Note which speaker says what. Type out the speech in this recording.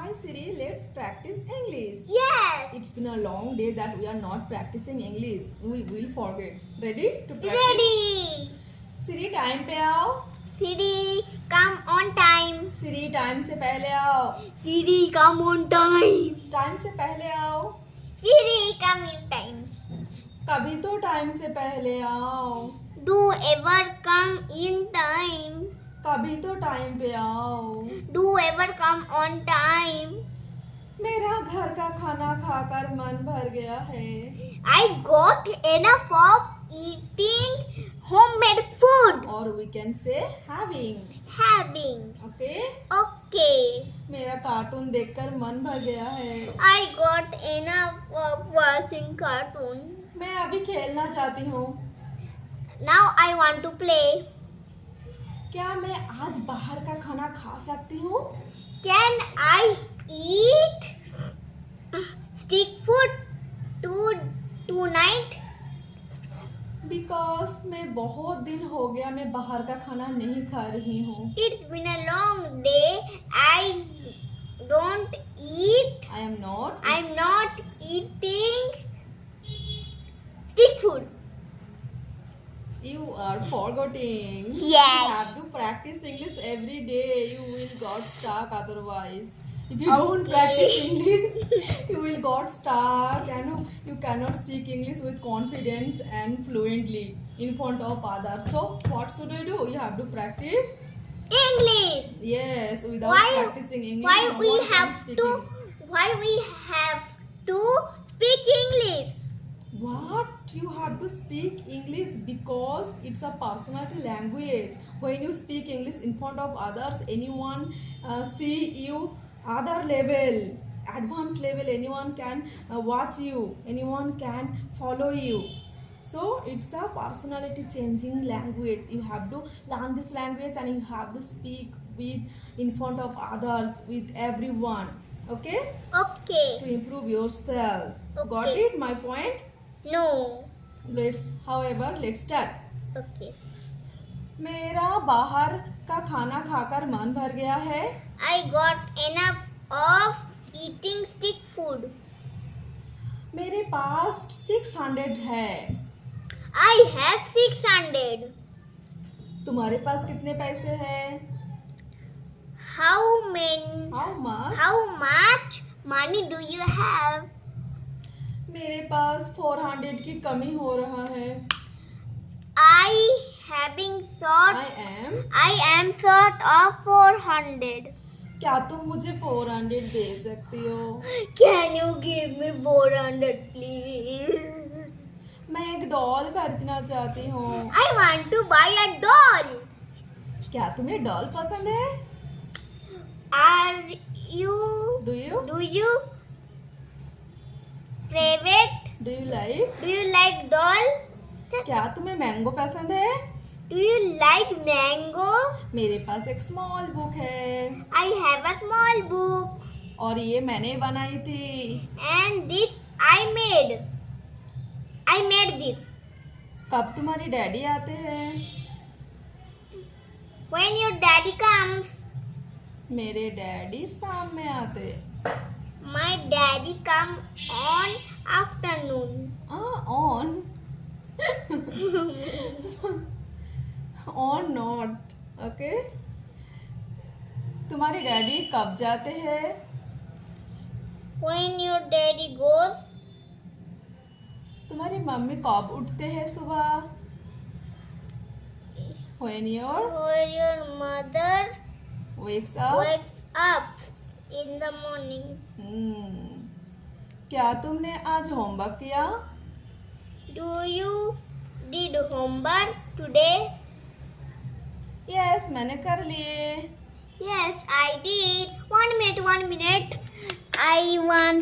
Speaker 1: Hi Siri, let's practice English.
Speaker 2: Yes.
Speaker 1: It's been a long day that we are not practicing English. We will forget. Ready to practice?
Speaker 2: Ready.
Speaker 1: Siri, time पे आओ.
Speaker 2: Siri, come on time.
Speaker 1: Siri, time से पहले आओ.
Speaker 2: Siri, come on time.
Speaker 1: Time से पहले आओ.
Speaker 2: Siri, come in time.
Speaker 1: कभी तो time से पहले आओ.
Speaker 2: Do ever come in time.
Speaker 1: कभी तो time पे आओ.
Speaker 2: Do ever come on time.
Speaker 1: मेरा घर का खाना खाकर मन भर गया है.
Speaker 2: I got enough of eating homemade food.
Speaker 1: Or we can say having.
Speaker 2: Having.
Speaker 1: Okay?
Speaker 2: Okay.
Speaker 1: मेरा कार्टून देखकर मन भर गया है.
Speaker 2: I got enough of watching cartoon.
Speaker 1: मैं अभी खेलना चाहती हूँ.
Speaker 2: Now I want to play.
Speaker 1: क्या मैं आज बाहर का खाना खा सकती हूँ?
Speaker 2: Can I eat stick food tonight?
Speaker 1: Because मैं बहुत दिन हो गया मैं बाहर का खाना नहीं खा रही हूँ.
Speaker 2: It's been a long day. I don't eat.
Speaker 1: I'm
Speaker 2: not eating stick food.
Speaker 1: You are forgetting.
Speaker 2: Yes.
Speaker 1: You have to practice English every day. You will got stuck otherwise. If you don't
Speaker 2: Okay.
Speaker 1: practice English, you will got stuck and you cannot speak English with confidence and fluently in front of others. So what should I do? You have to practice.
Speaker 2: English.
Speaker 1: Yes, without
Speaker 2: Why-
Speaker 1: practicing English,
Speaker 2: Why
Speaker 1: no
Speaker 2: we
Speaker 1: one can
Speaker 2: have
Speaker 1: speak
Speaker 2: to?
Speaker 1: English.
Speaker 2: Why we have to speak English?
Speaker 1: What? You have to speak English because it's a personality language. When you speak English in front of others, anyone see you other level, advanced level, anyone can watch you, anyone can follow you. So it's a personality changing language. You have to learn this language and you have to speak with in front of others, with everyone. Okay?
Speaker 2: Okay.
Speaker 1: To improve yourself. Got
Speaker 2: Okay.
Speaker 1: it? My point?
Speaker 2: No.
Speaker 1: Let's start.
Speaker 2: Okay.
Speaker 1: मेरा बाहर का खाना खाकर मन भर गया है.
Speaker 2: I got enough of eating stick food.
Speaker 1: मेरे पास 600 है.
Speaker 2: I have 600.
Speaker 1: तुम्हारे पास कितने पैसे हैं?
Speaker 2: How many?
Speaker 1: How much?
Speaker 2: How much money do you have?
Speaker 1: मेरे पास 400 की कमी हो रहा है.
Speaker 2: I am short of 400.
Speaker 1: क्या तुम मुझे 400 दे सकती हो?
Speaker 2: Can you give me 400 please?
Speaker 1: मैं एक डॉल खरीदना चाहती हूँ.
Speaker 2: I want to buy a doll.
Speaker 1: क्या तुम्हें डॉल पसंद है?
Speaker 2: Are you?
Speaker 1: Do you
Speaker 2: favorite?
Speaker 1: Do you like?
Speaker 2: Do you like doll?
Speaker 1: क्या तुम्हें मैंगो पसंद है?
Speaker 2: Do you like mango?
Speaker 1: मेरे पास एक स्मॉल बुक है.
Speaker 2: I have a small book.
Speaker 1: और ये मैंने बनाई थी.
Speaker 2: And this I made. I made this.
Speaker 1: कब तुम्हारे डैडी आते हैं?
Speaker 2: When your daddy comes.
Speaker 1: मेरे डैडी शाम में आते.
Speaker 2: My daddy come on afternoon.
Speaker 1: On. On not. Okay. तुम्हारे डैडी कब जाते हैं?
Speaker 2: When your daddy goes.
Speaker 1: तुम्हारी मम्मी कब उठते हैं सुबह? When
Speaker 2: your mother
Speaker 1: wakes up.
Speaker 2: wakes up in the morning.
Speaker 1: क्या तुमने आज होमवर्क किया?
Speaker 2: Do you did homework today?
Speaker 1: Yes, मैंने कर लिए.
Speaker 2: Yes, I did. 1 minute. I want